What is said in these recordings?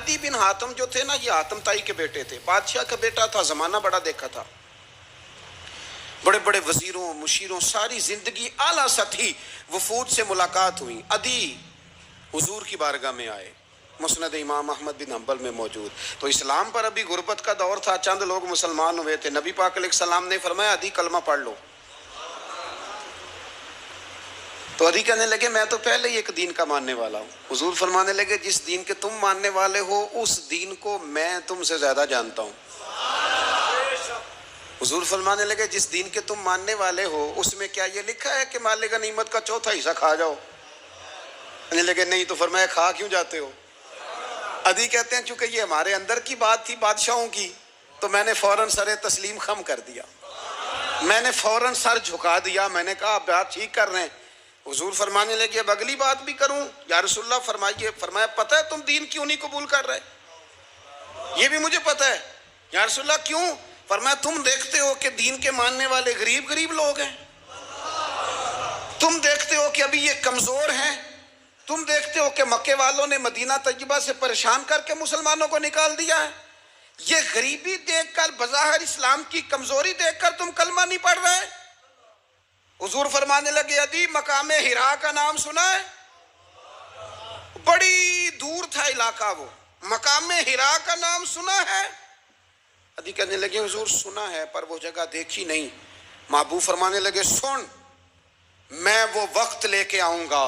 عدی بن حاتم جو تھے نا، یہ حاتم تائی کے بیٹے تھے، بادشاہ کا بیٹا تھا، زمانہ بڑا دیکھا تھا، بڑے بڑے وزیروں مشیروں، ساری زندگی اعلیٰ سطحی وفود سے ملاقات ہوئی۔ عدی حضور کی بارگاہ میں آئے، مسند امام احمد بن حنبل میں موجود۔ تو اسلام پر ابھی غربت کا دور تھا، چند لوگ مسلمان ہوئے تھے، نبی پاک علیہ السلام نے فرمایا عدی کلمہ پڑھ لو۔ تو عدی کہنے لگے میں تو پہلے ہی ایک دین کا ماننے والا ہوں۔ حضور فرمانے لگے جس دین کے تم ماننے والے ہو اس دین کو میں تم سے زیادہ جانتا ہوں۔ حضور فرمانے لگے جس دین کے تم ماننے والے ہو اس میں کیا یہ لکھا ہے کہ مال غنیمت کا چوتھا حصہ کھا جاؤ؟ کہنے لگے نہیں، تو فرمایا کھا کیوں جاتے ہو؟ عدی کہتے ہیں چونکہ یہ ہمارے اندر کی بات تھی بادشاہوں کی، تو میں نے فوراً سر تسلیم خم کر دیا، میں نے فوراً سر جھکا دیا، میں نے کہا آپ بات ٹھیک کر رہے ہیں۔ حضور فرمانے لگے اب اگلی بات بھی کروں یا رسول اللہ فرمائیے؟ فرمایا پتہ ہے تم دین کیوں نہیں قبول کر رہے؟ یہ بھی مجھے پتہ ہے۔ یا رسول اللہ کیوں؟ فرمایا تم دیکھتے ہو کہ دین کے ماننے والے غریب غریب لوگ ہیں، تم دیکھتے ہو کہ ابھی یہ کمزور ہیں، تم دیکھتے ہو کہ مکے والوں نے مدینہ طیبہ سے پریشان کر کے مسلمانوں کو نکال دیا ہے، یہ غریبی دیکھ کر بظاہر اسلام کی کمزوری دیکھ کر تم کلمہ نہیں پڑھ رہے؟ حضور فرمانے لگے عدی مقام حرا کا نام سنا ہے؟ بڑی دور تھا علاقہ وہ، مقام حرا کا نام سنا ہے؟ عدی کہنے لگے حضور سنا ہے پر وہ جگہ دیکھی نہیں۔ محبوب فرمانے لگے سن، میں وہ وقت لے کے آؤں گا،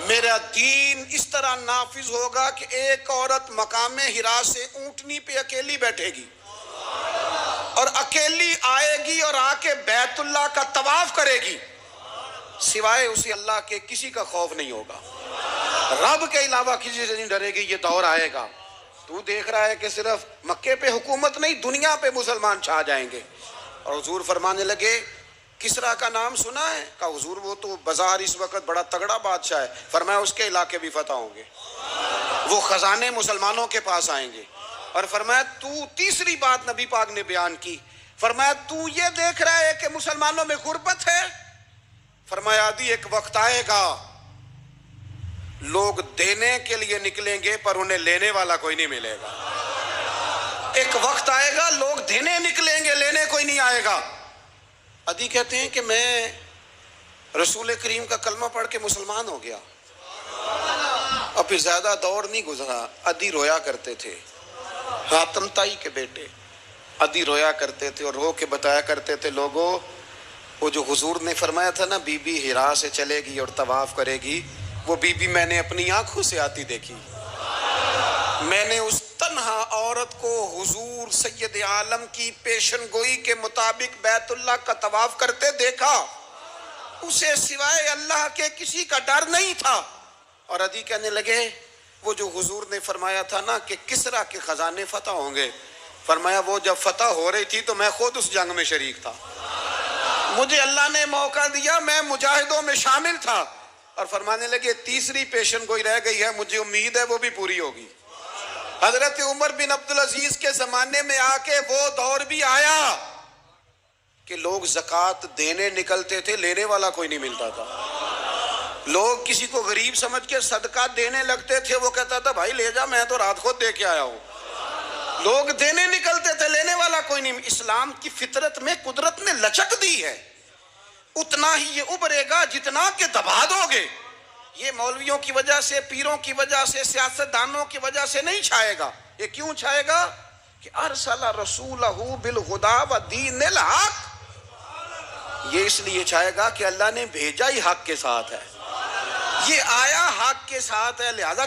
میرا دین اس طرح نافذ ہوگا کہ ایک عورت مقام حرا سے اونٹنی پہ اکیلی بیٹھے گی اور اکیلی آئے گی اور آ کے بیت اللہ کا طواف کرے گی، سوائے اسی اللہ کے کسی کا خوف نہیں ہوگا، رب کے علاوہ کسی سے نہیں ڈرے گی۔ یہ دور آئے گا، تو دیکھ رہا ہے کہ صرف مکے پہ حکومت نہیں دنیا پہ مسلمان چھا جائیں گے۔ اور حضور فرمانے لگے کسرا کا نام سنا ہے؟ کہا حضور وہ تو بظاہر اس وقت بڑا تگڑا بادشاہ ہے۔ فرمایا اس کے علاقے بھی فتح ہوں گے، وہ خزانے مسلمانوں کے پاس آئیں گے۔ اور فرمایا تو تیسری بات نبی پاک نے بیان کی، فرمایا تو یہ دیکھ رہا ہے کہ مسلمانوں میں غربت ہے؟ فرمایا عدی ایک وقت آئے گا لوگ دینے کے لیے نکلیں گے پر انہیں لینے والا کوئی نہیں ملے گا۔ ایک وقت آئے گا لوگ دینے نکلیں گے لینے کوئی نہیں آئے گا۔ عدی کہتے ہیں کہ میں رسول کریم کا کلمہ پڑھ کے مسلمان ہو گیا، اب پھر زیادہ دور نہیں گزرا، عدی رویا کرتے تھے، حاتم تائی کے بیٹے عدی رویا کرتے تھے اور رو کے بتایا کرتے تھے لوگوں وہ جو حضور نے فرمایا تھا نا بی بی حرا سے چلے گی اور طواف کرے گی، وہ بی بی میں نے اپنی آنکھوں سے آتی دیکھی، میں نے اس تنہا عورت کو حضور سید عالم کی پیشن گوئی کے مطابق بیت اللہ کا طواف کرتے دیکھا، اسے سوائے اللہ کے کسی کا ڈر نہیں تھا۔ اور عدی کہنے لگے وہ جو حضور نے فرمایا تھا نا کہ کسرا کے خزانے فتح ہوں گے، فرمایا وہ جب فتح ہو رہی تھی تو میں خود اس جنگ میں شریک تھا، مجھے اللہ نے موقع دیا، میں مجاہدوں میں شامل تھا۔ اور فرمانے لگے تیسری پیشن گوئی رہ گئی ہے، مجھے امید ہے وہ بھی پوری ہوگی۔ حضرت عمر بن عبدالعزیز کے زمانے میں آ کے وہ دور بھی آیا کہ لوگ زکوٰۃ دینے نکلتے تھے، لینے والا کوئی نہیں ملتا تھا، لوگ کسی کو غریب سمجھ کے صدقہ دینے لگتے تھے، وہ کہتا تھا بھائی لے جا میں تو رات خود دے کے آیا ہوں، لوگ دینے نکلتے تھے لینے والا کوئی نہیں۔ اسلام کی فطرت میں قدرت نے لچک دی ہے، اتنا ہی یہ ابھرے گا جتنا کہ دبا دو گے۔ یہ مولویوں کی وجہ سے، پیروں کی وجہ سے، سیاستدانوں کی وجہ سے نہیں چھائے گا۔ یہ کیوں چھائے گا کہ ارسل رسولہ بالہدی ودین الحق، یہ اس لیے چھائے گا کہ اللہ نے بھیجا ہی حق کے ساتھ ہے، یہ آیا حق کے ساتھ ہے، لہذا